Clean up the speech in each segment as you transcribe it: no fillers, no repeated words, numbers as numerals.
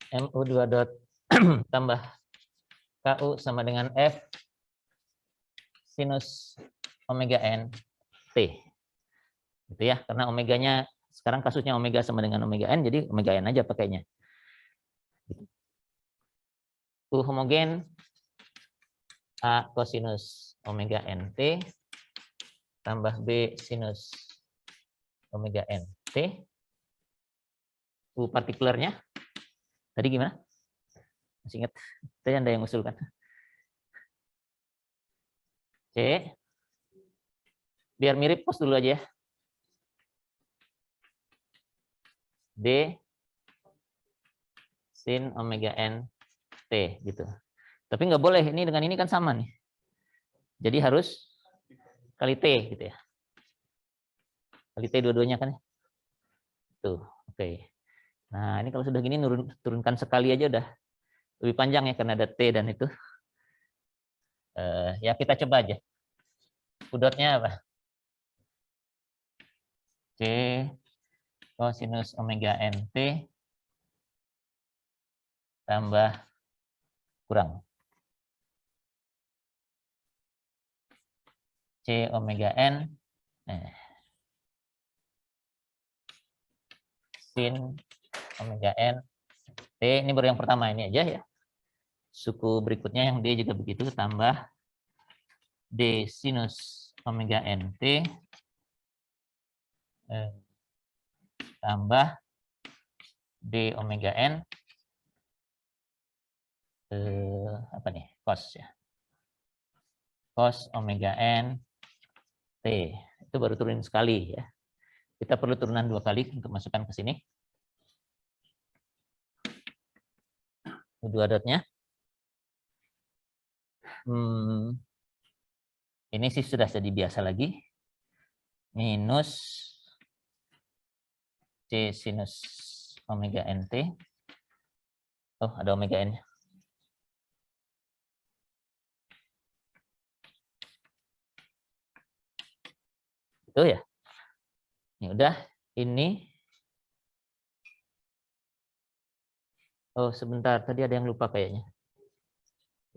MU2 dot tambah KU sama dengan F sinus omega N T. Gitu ya, karena omeganya sekarang kasusnya omega sama dengan omega N, jadi omega N aja pakainya. U homogen A kosinus omega NT tambah B sinus omega NT. U partikulernya tadi gimana? Masih ingat? Tadi Anda yang usulkan. C. Biar mirip pos dulu aja ya. D sin omega N T gitu. Tapi nggak boleh, ini dengan ini kan sama nih. Jadi harus kali T gitu ya. Kali T dua-duanya kan. Tuh, oke. Nah, ini kalau sudah gini turunkan sekali aja udah lebih panjang ya karena ada T dan itu. Ya kita coba aja. Udotnya apa? C kosinus omega NT tambah kurang C omega N sin omega N T. Ini baru yang pertama, ini aja ya. Suku berikutnya yang D juga begitu, tambah D sinus omega NT tambah D omega N apa nih, cos ya, cos omega N T. Itu baru turun sekali ya. Kita perlu turunan 2 kali untuk masukkan ke sini. Dua dotnya. Ini sih sudah jadi biasa lagi. Minus C sinus omega NT. Oh, ada omega N. Itu ya. Ini udah, ini. Oh, sebentar, tadi ada yang lupa kayaknya.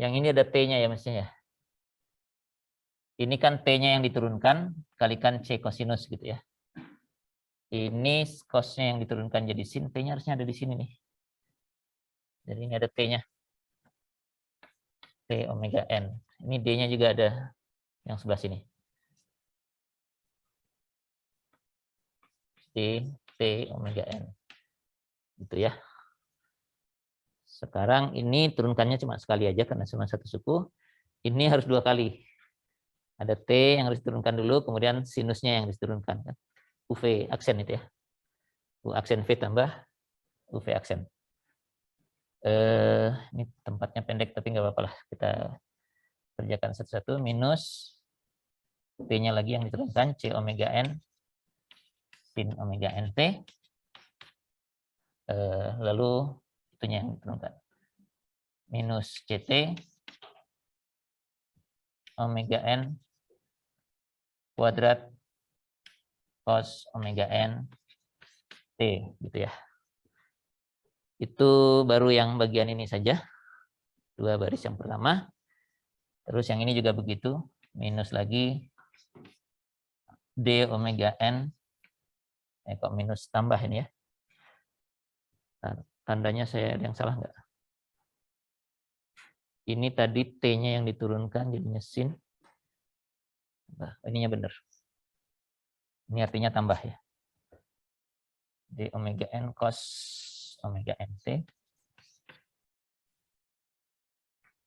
Yang ini ada T-nya ya mestinya ya. Ini kan T-nya yang diturunkan, kalikan C kosinus gitu ya. Ini cosnya yang diturunkan jadi sin, T-nya harusnya ada di sini nih. Jadi ini ada T-nya. T omega N. Ini D-nya juga ada yang sebelah sini. T omega N. Gitu ya. Sekarang ini turunkannya cuma sekali aja karena cuma satu suku. Ini harus 2 kali. Ada T yang harus diturunkan dulu, kemudian sinusnya yang diturunkan. UV aksen itu ya. U aksen V tambah UV aksen. Ini tempatnya pendek tapi nggak apa-apa lah. Kita kerjakan satu-satu. Minus T-nya lagi yang diturunkan, C omega N sin omega NT. Lalu itunya yang diturunkan. Minus CT omega N kuadrat cos omega N T gitu ya. Itu baru yang bagian ini saja. 2 baris yang pertama. Terus yang ini juga begitu. Minus lagi D omega N. Kok minus tambah ini ya. Tandanya saya ada yang salah nggak? Ini tadi T-nya yang diturunkan jadinya sin. Nah, ininya benar. Ini artinya tambah ya. D omega N cos omega NT.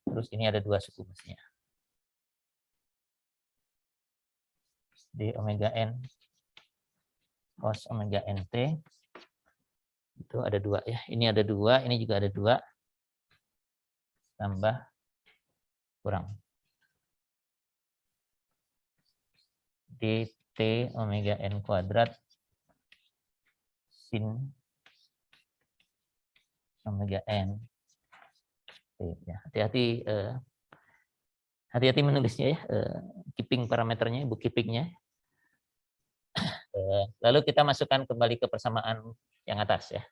Terus ini ada 2 suku mestinya. D omega N cos omega NT. Itu ada 2 ya. Ini ada 2, ini juga ada 2. Tambah kurang. dt omega N kuadrat sin omega N. Hati-hati hati-hati menulisnya ya, keeping parameternya, bookkeepingnya. Lalu kita masukkan kembali ke persamaan yang atas ya.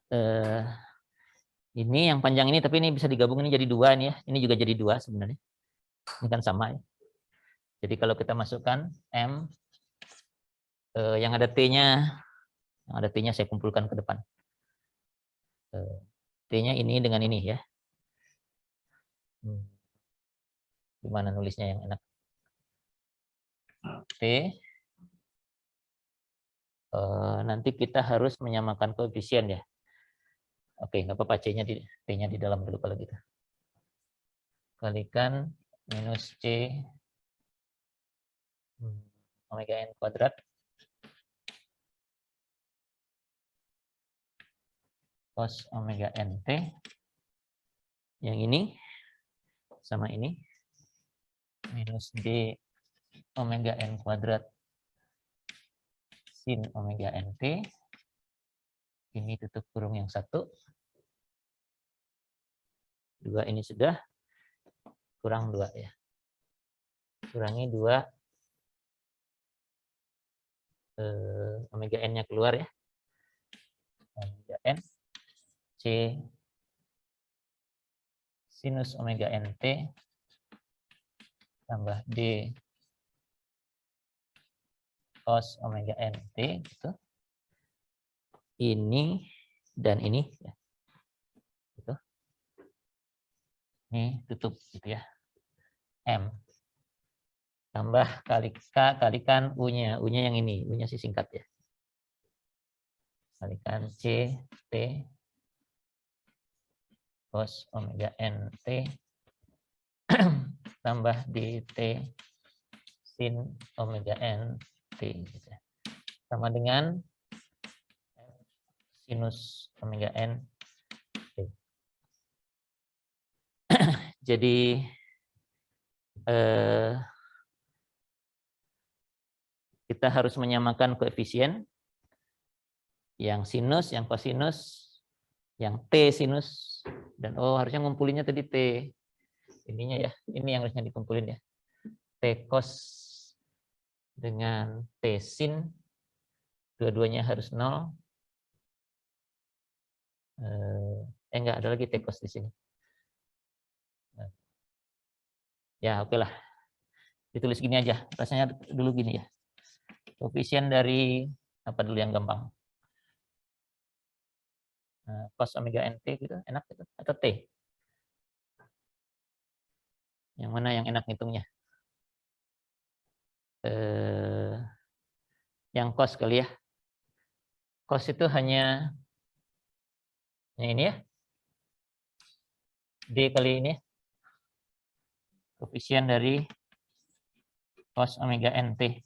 Eh, ini yang panjang ini, tapi ini bisa digabung ini jadi 2 ini ya. Ini juga jadi 2 sebenarnya. Ini kan sama ya. Jadi kalau kita masukkan M, yang ada T-nya saya kumpulkan ke depan. T-nya ini dengan ini ya. Gimana nulisnya yang enak? T. Nanti kita harus menyamakan koefisien ya. Oke, nggak apa-apa, T-nya di dalam dulu kalau gitu. Kalikan minus C omega N kuadrat cos omega NT. Yang ini sama ini minus D omega N kuadrat sin omega NT. Ini tutup kurung yang 1. 2 ini sudah, kurang 2 ya. Kurangi 2, omega N-nya keluar ya. Omega N, C sinus omega NT tambah D cos omega NT gitu. Ini dan ini ya. Gitu. Ini tutup gitu ya. M tambah kali K kalikan U-nya. U-nya yang ini, U-nya sih singkat ya. Kalikan C T cos omega NT tambah DT sin omega NT gitu. Sama dengan sinus omega N. Jadi kita harus menyamakan koefisien yang sinus, yang kosinus, yang T sinus, dan harusnya ngumpulinnya tadi T. Ininya ya, ini yang harusnya dikumpulin ya. T cos dengan T sin, dua-duanya harus 0. Enggak, ada lagi T cos di sini. Ya, oke lah. Ditulis gini aja, rasanya dulu gini ya. Koefisien dari, apa dulu yang gampang? Cos omega NT gitu, enak gitu. Atau T? Yang mana yang enak ngitungnya? Yang cos kali ya. Cos itu hanya ini ya. D kali ini. Koefisien dari cos omega NT.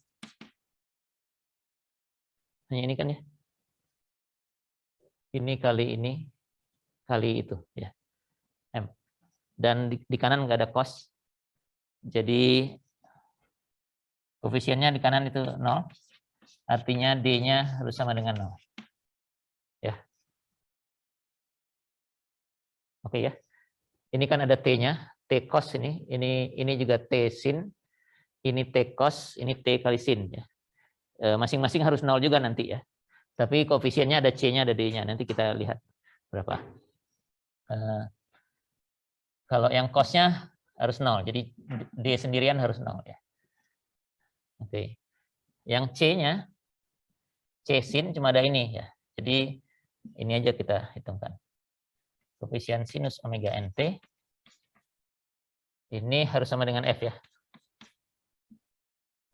Hanya ini kan ya. Ini kali itu ya. M. Dan di kanan nggak ada cos. Jadi koefisiennya di kanan itu 0. Artinya D-nya harus sama dengan 0. Ya. Oke ya. Ini kan ada T-nya, T cos ini juga T sin, ini T cos, ini T kali sin ya. Masing-masing harus 0 juga nanti ya. Tapi koefisiennya ada C-nya, ada D-nya. Nanti kita lihat berapa. Kalau yang cos-nya harus 0. Jadi D sendirian harus 0 ya. Oke. Yang C-nya, C sin cuma ada ini ya. Jadi ini aja kita hitungkan. Koefisien sinus omega NT ini harus sama dengan F ya.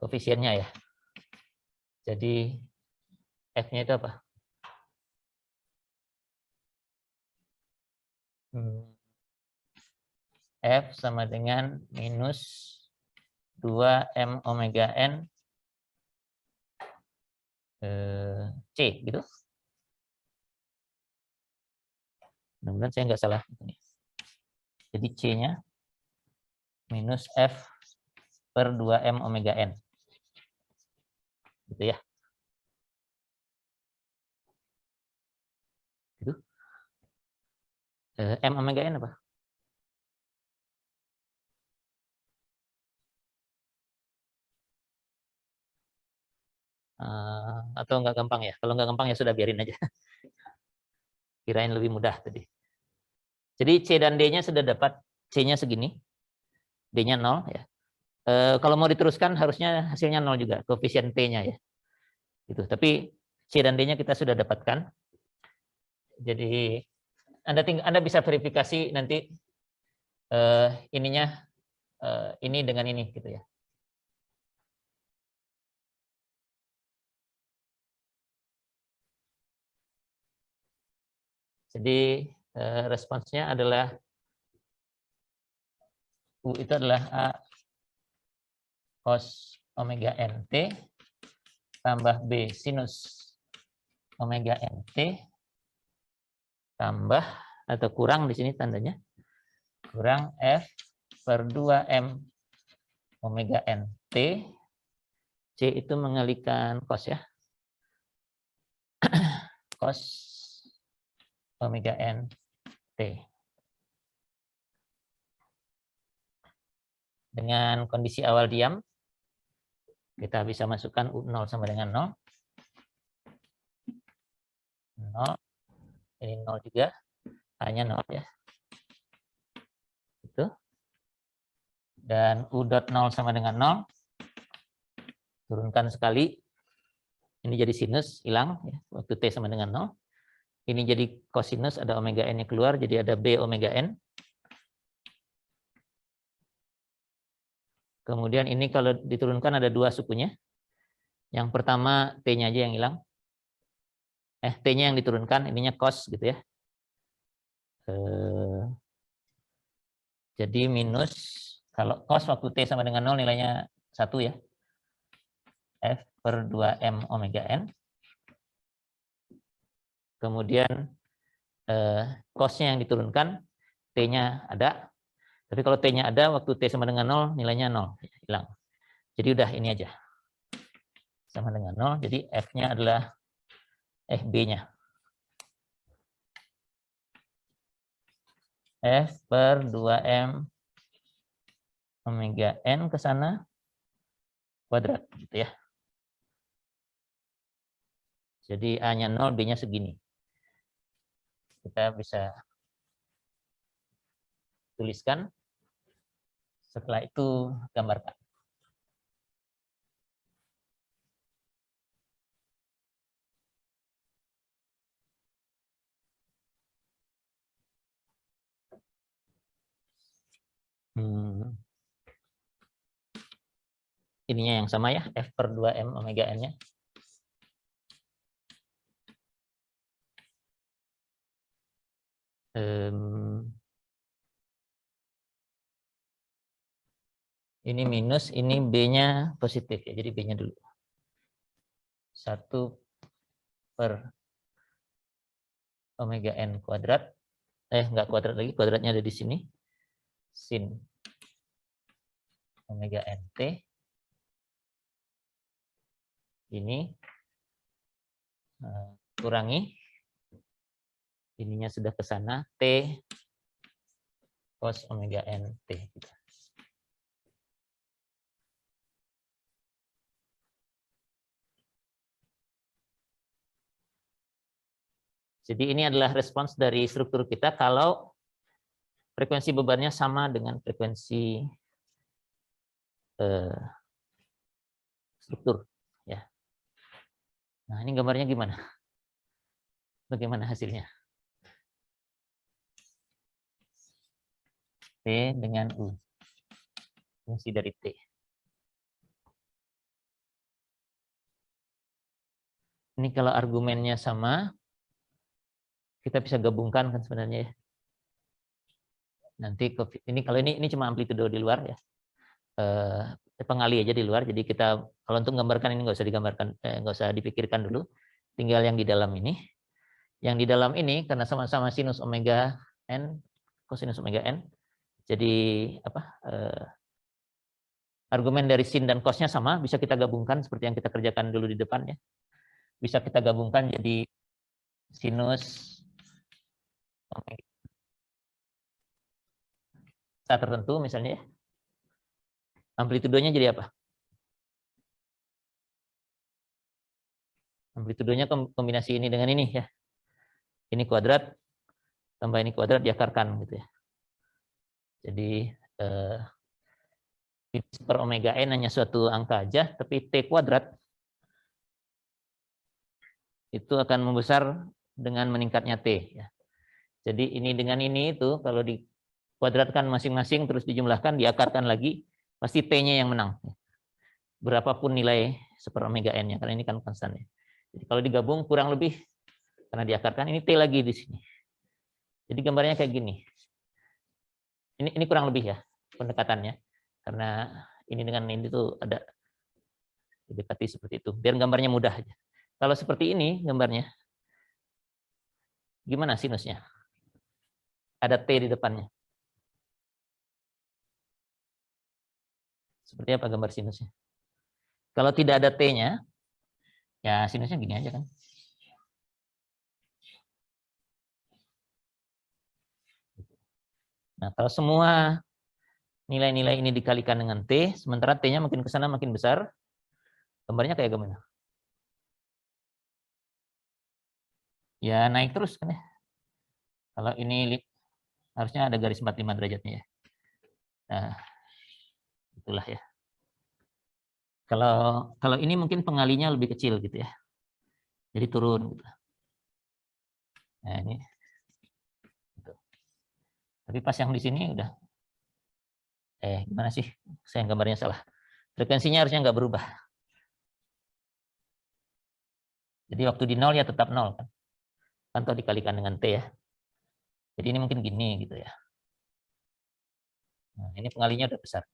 Koefisiennya ya. Jadi F-nya itu apa? F sama dengan minus 2M omega N C gitu. Mudah-mudahan saya nggak salah. Jadi C-nya minus F per 2M omega N. Gitu ya. Gitu. M omega N apa? Atau nggak gampang ya? Kalau nggak gampang ya sudah biarin aja. Kirain lebih mudah tadi. Jadi C dan D-nya sudah dapat, C-nya segini, D-nya 0 ya. Kalau mau diteruskan harusnya hasilnya 0 juga, koefisien T-nya ya. Gitu. Tapi C dan D-nya kita sudah dapatkan. Jadi Anda bisa verifikasi nanti ininya ini dengan ini gitu ya. Jadi responsnya adalah U itu adalah A cos omega NT tambah B sinus omega NT tambah atau kurang di sini tandanya kurang F per 2M omega NT. C itu mengalikan cos ya. Cos omega NT. Dengan kondisi awal diam, kita bisa masukkan U0 sama dengan 0. 0. Ini 0 juga. Hanya 0 ya. Itu. Dan U.0 sama dengan 0. Turunkan sekali. Ini jadi sinus, hilang. Ya. Waktu T sama dengan 0. Ini jadi kosinus, ada omega N-nya keluar. Jadi ada B omega N. Kemudian ini kalau diturunkan ada dua sukunya. Yang pertama T-nya aja yang hilang. T-nya yang diturunkan, ininya cos gitu ya. Jadi minus, kalau cos waktu T sama dengan 0 nilainya 1 ya. F per 2M omega N. Kemudian cosnya yang diturunkan, T-nya ada. Tapi kalau T-nya ada, waktu T sama dengan 0, nilainya 0. Hilang. Jadi udah ini aja. Sama dengan 0, jadi F-nya adalah B-nya. F per 2M omega N ke sana kuadrat gitu ya. Jadi A-nya 0, B-nya segini. Kita bisa tuliskan. Setelah itu gambarkan. Ininya yang sama ya, F per 2M omega N-nya. Ini minus, ini B-nya positif ya, jadi B-nya dulu. 1 per omega N kuadrat. Enggak kuadrat lagi, kuadratnya ada di sini. Sin omega NT. Ini kurangi. Ininya sudah ke sana, T cos omega NT. Jadi ini adalah respons dari struktur kita kalau frekuensi bebannya sama dengan frekuensi struktur. Ya. Nah ini gambarnya gimana? Bagaimana hasilnya? T dengan U. Fungsi dari T. Ini kalau argumennya sama, kita bisa gabungkan kan sebenarnya ya. Nanti ini kalau ini cuma amplitudo di luar ya. Pengali aja di luar. Jadi kita kalau untuk menggambarkan ini nggak usah digambarkan, nggak usah dipikirkan dulu. Tinggal yang di dalam ini. Yang di dalam ini karena sama-sama sinus omega N, kosinus omega N. Jadi apa? Argumen dari sin dan cosnya sama, bisa kita gabungkan seperti yang kita kerjakan dulu di depan ya. Bisa kita gabungkan jadi sinus omega saat tertentu misalnya ya. Amplitudonya jadi apa? Amplitudonya kombinasi ini dengan ini ya. Ini kuadrat, tambah ini kuadrat diakarkan gitu ya. Jadi per omega n hanya suatu angka aja, tapi T kuadrat itu akan membesar dengan meningkatnya T. Ya. Jadi ini dengan ini itu kalau dikuadratkan masing-masing terus dijumlahkan, diakarkan lagi, pasti T-nya yang menang. Berapapun nilai seper omega n-nya, karena ini kan konstan. Ya. Jadi kalau digabung kurang lebih, karena diakarkan, ini T lagi di sini. Jadi gambarnya kayak gini. Ini kurang lebih ya pendekatannya. Karena ini dengan ini tuh ada didekati seperti itu. Biar gambarnya mudah aja. Kalau seperti ini gambarnya, gimana sinusnya? Ada T di depannya. Seperti apa gambar sinusnya? Kalau tidak ada T-nya, ya sinusnya gini aja kan. Nah, kalau semua nilai-nilai ini dikalikan dengan T, sementara T-nya makin ke sana makin besar, gambarnya kayak gimana? Ya naik terus kan ya. Kalau ini harusnya ada garis 45 derajatnya ya. Nah, itulah ya. Kalau ini mungkin pengalinya lebih kecil gitu ya. Jadi turun gitu. Nah, ini. Gitu. Tapi pas yang di sini udah gimana sih? Saya gambarnya salah. Frekuensinya harusnya nggak berubah. Jadi waktu di 0 ya tetap 0 kan. Atau dikalikan dengan T ya. Jadi ini mungkin gini gitu ya. Nah, ini pengalinya udah besar.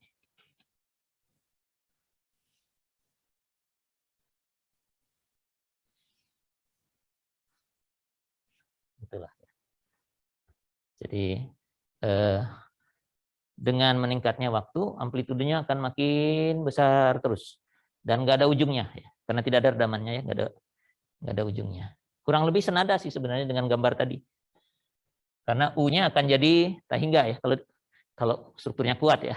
Itulah. Jadi dengan meningkatnya waktu, amplitudenya akan makin besar terus. Dan nggak ada ujungnya ya. Karena tidak ada redamannya ya, nggak ada ujungnya. Kurang lebih senada sih sebenarnya dengan gambar tadi. Karena U-nya akan jadi tak hingga ya kalau strukturnya kuat ya.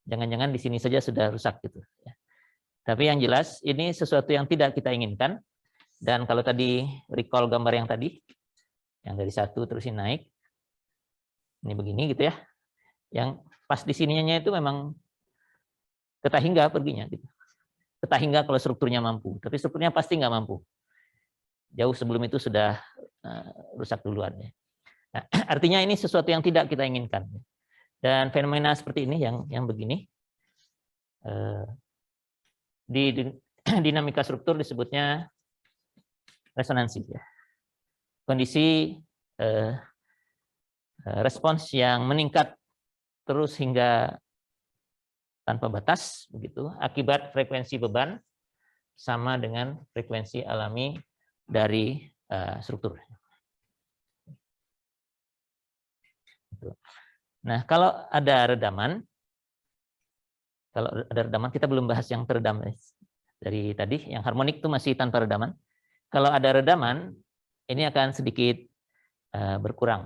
Jangan-jangan di sini saja sudah rusak gitu ya. Tapi yang jelas ini sesuatu yang tidak kita inginkan. Dan kalau tadi recall gambar yang tadi, yang dari 1 terus ini naik, ini begini gitu ya. Yang pas di sininya itu memang ke tak hingga perginya gitu. Ke tak hingga kalau strukturnya mampu, tapi strukturnya pasti nggak mampu. Jauh sebelum itu sudah rusak duluan ya. Nah, artinya ini sesuatu yang tidak kita inginkan. Dan fenomena seperti ini yang begini di dinamika struktur disebutnya resonansi ya. Kondisi respons yang meningkat terus hingga tanpa batas begitu akibat frekuensi beban sama dengan frekuensi alami dari struktur. Nah, kalau ada redaman, kita belum bahas yang teredam dari tadi, yang harmonik itu masih tanpa redaman. Kalau ada redaman, ini akan sedikit berkurang.